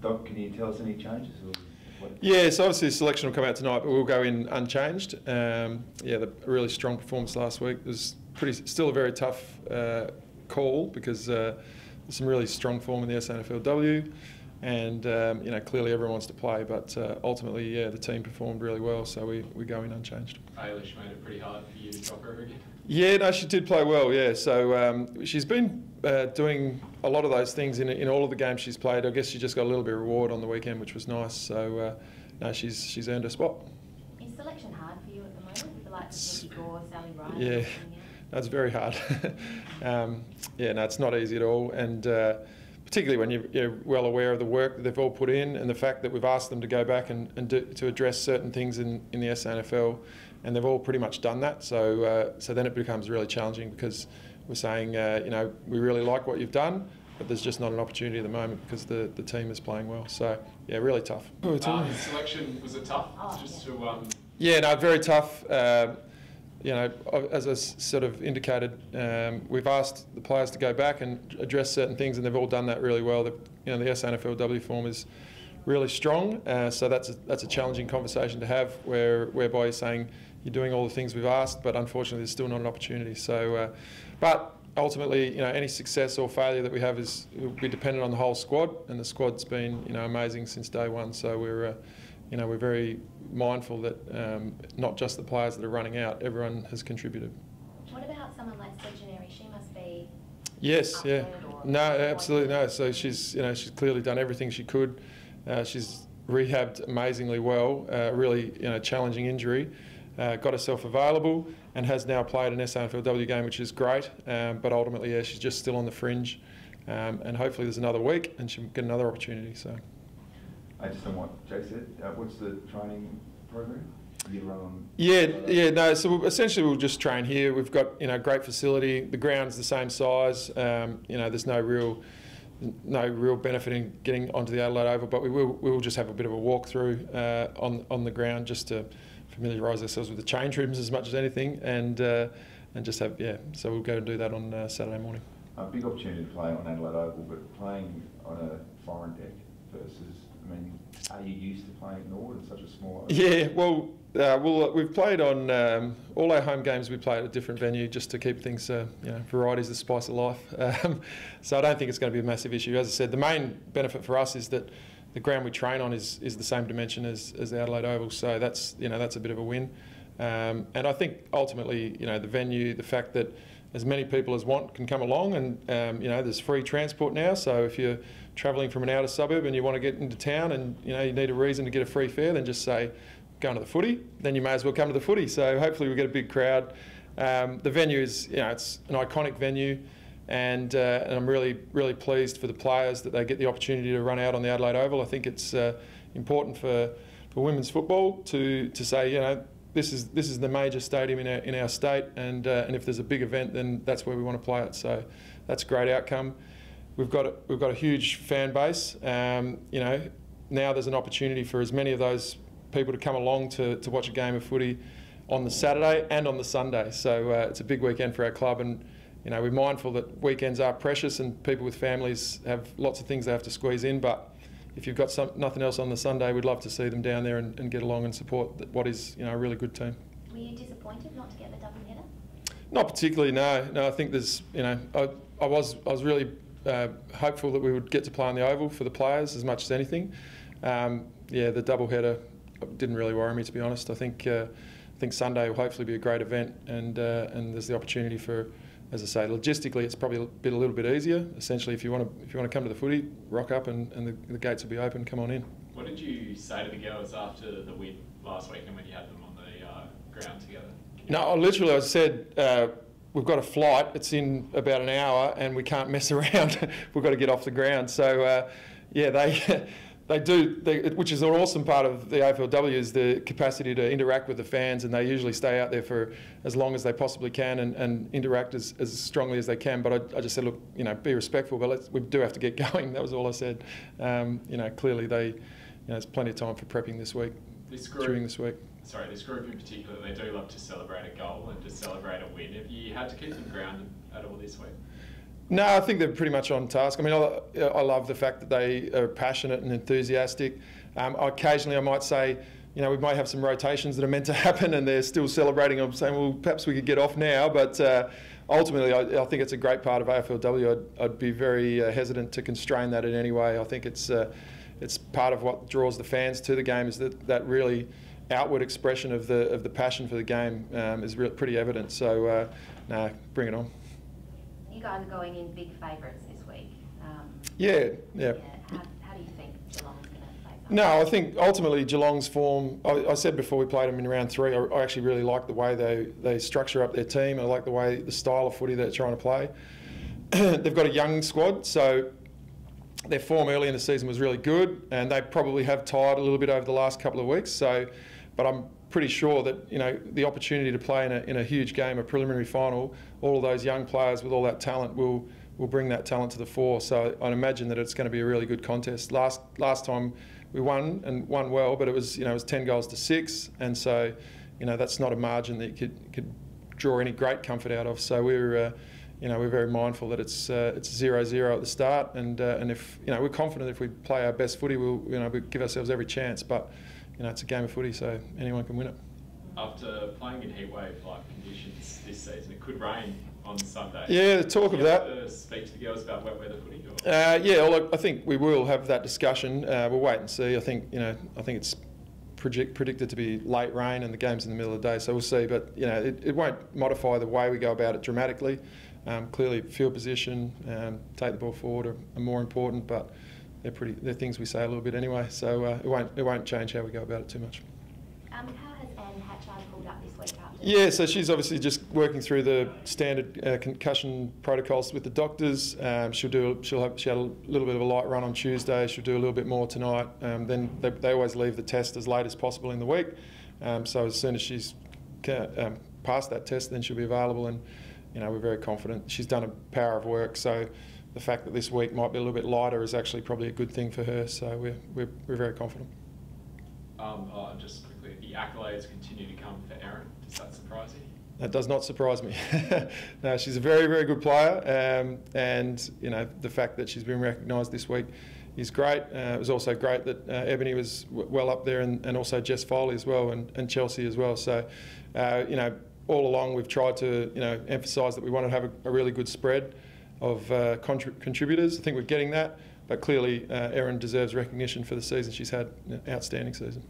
Doc, can you tell us any changes? Yeah, so obviously the selection will come out tonight, but we'll go in unchanged. Yeah, a really strong performance last week. It was still a very tough call because there's some really strong form in the SANFLW, and you know, clearly everyone wants to play, but ultimately, yeah, the team performed really well, so we go in unchanged. Ailish made it pretty hard for you to drop her again. Yeah, no, she did play well. Yeah, so she's been doing a lot of those things in all of the games she's played. I guess she just got a little bit of reward on the weekend, which was nice. So no, she's earned her spot. Is selection hard for you at the moment with the likes of Nikki Gore, Sally Wright? Yeah, that's very hard. Yeah, no, it's not easy at all, and particularly when you're well aware of the work that they've all put in and the fact that we've asked them to go back and to address certain things in the SANFL, and they've all pretty much done that. So so then it becomes really challenging because we're saying, you know, we really like what you've done, but there's just not an opportunity at the moment because the team is playing well. So yeah, really tough. Selection, was it tough? Yeah, no, very tough. You know, as I sort of indicated, we've asked the players to go back and address certain things, and they've all done that really well. You know, the SANFLW form is really strong, so that's a challenging conversation to have, whereby you're saying you're doing all the things we've asked, but unfortunately there's still not an opportunity. So, but ultimately, you know, any success or failure that we have will be dependent on the whole squad, and the squad's been, you know, amazing since day one. So we're you know, we're very mindful that not just the players that are running out, everyone has contributed. What about someone like Sejanary? She must be. Yes, yeah. No, absolutely no. So she's, you know, she's clearly done everything she could. She's rehabbed amazingly well. Really, you know, challenging injury. Got herself available and has now played an SANFLW game, which is great. But ultimately, yeah, she's just still on the fringe. And hopefully there's another week and she'll get another opportunity. So. Just on what Jake said, what's the training program? Yeah, no. So essentially, we'll just train here. We've got, you know, great facility. The ground's the same size. You know, there's no real benefit in getting onto the Adelaide Oval, but we will just have a bit of a walkthrough on the ground just to familiarise ourselves with the change rooms as much as anything, and just have, yeah. So we'll go and do that on Saturday morning. A big opportunity to play on Adelaide Oval, but playing on a foreign deck versus. I mean, are you used to playing at Norwood in such a small oval? Yeah, well, we've played on all our home games. We play at a different venue just to keep things, you know, variety's the spice of life. So I don't think it's going to be a massive issue. As I said, the main benefit for us is that the ground we train on is the same dimension as the Adelaide Oval. So that's, you know, that's a bit of a win. And I think ultimately, you know, the venue, the fact that as many people as want can come along, and you know, there's free transport now. So if you're travelling from an outer suburb and you want to get into town, and you know, you need a reason to get a free fare, then just say going to the footy. Then you may as well come to the footy. So hopefully we get a big crowd. The venue is, you know, it's an iconic venue, and I'm really pleased for the players that they get the opportunity to run out on the Adelaide Oval. I think it's important for women's football to say, you know, this is the major stadium in our state, and if there's a big event, then that's where we want to play it. So that's a great outcome. We've got a huge fan base. You know, now there's an opportunity for as many of those people to come along to watch a game of footy on the Saturday and on the Sunday. So it's a big weekend for our club, and you know, we're mindful that weekends are precious and people with families have lots of things they have to squeeze in. But if you've got nothing else on the Sunday, we'd love to see them down there and get along and support what is, you know, a really good team. Were you disappointed not to get the double header? Not particularly, no. No, I think there's, you know, I was really hopeful that we would get to play on the Oval for the players as much as anything. Yeah, the double header didn't really worry me, to be honest. I think Sunday will hopefully be a great event, and there's the opportunity for, as I say, logistically it's probably a little bit easier. Essentially, if you want to come to the footy, rock up and the gates will be open. Come on in. What did you say to the girls after the win last weekend when you had them on the ground together? No, literally, I said we've got a flight. It's in about an hour, and we can't mess around. We've got to get off the ground. So yeah, they do, which is an awesome part of the AFLW, is the capacity to interact with the fans, and they usually stay out there for as long as they possibly can and interact as strongly as they can. But I just said, look, you know, be respectful, but we do have to get going. That was all I said. You know, clearly you know, there's plenty of time for prepping this week, during this week. Sorry, this group in particular, they do love to celebrate a goal and to celebrate a win. Have you had to keep them grounded at all this week? No, I think they're pretty much on task. I mean, I love the fact that they are passionate and enthusiastic. Occasionally I might say, you know, we might have some rotations that are meant to happen and they're still celebrating. I'm saying, well, perhaps we could get off now. But ultimately, I think it's a great part of AFLW. I'd be very hesitant to constrain that in any way. I think it's part of what draws the fans to the game, is that really outward expression of the passion for the game is pretty evident. So, no, bring it on. You guys are going in big favourites this week. Yeah. How do you think Geelong's going to face up? No, I think ultimately Geelong's form, I said before we played them in round 3, I actually really like the way they structure up their team. I like the style of footy they're trying to play. They've got a young squad, so their form early in the season was really good, and they probably have tired a little bit over the last couple of weeks. So, but I'm pretty sure that, you know, the opportunity to play in a huge game, a preliminary final, all of those young players with all that talent will bring that talent to the fore. So I'd imagine that it's going to be a really good contest. Last time we won, and won well, but it was 10 goals to 6, and so, you know, that's not a margin that you could draw any great comfort out of. So we're very mindful that it's 0-0 at the start, and if, you know, we're confident if we play our best footy, we'll give ourselves every chance. But, you know, it's a game of footy, so anyone can win it. After playing in heatwave-like conditions this season, it could rain on Sunday. Yeah, the talk of that. Do you have to speak to the girls about wet weather footy? Yeah, well, I think we will have that discussion. We'll wait and see. I think it's predicted to be late rain, and the game's in the middle of the day, so we'll see. But, you know, it won't modify the way we go about it dramatically. Clearly, field position, take the ball forward are more important, but they're things we say a little bit anyway. So it won't change how we go about it too much. How has Anne Hatchard pulled up this week after? Yeah, so she's obviously just working through the standard concussion protocols with the doctors. She had a little bit of a light run on Tuesday. She'll do a little bit more tonight. Then they always leave the test as late as possible in the week. So as soon as she's passed that test, then she'll be available. And, you know, we're very confident. She's done a power of work, so the fact that this week might be a little bit lighter is actually probably a good thing for her. So we're very confident. Just quickly, the accolades continue to come for Erin. Does that surprise you? That does not surprise me. No, she's a very, very good player, and, you know, the fact that she's been recognised this week is great. It was also great that Ebony was well up there, and also Jess Foley as well, and Chelsea as well. So, you know, all along we've tried to, you know, emphasise that we want to have a really good spread of contributors. I think we're getting that, but clearly Erin deserves recognition for the season she's had. An outstanding season.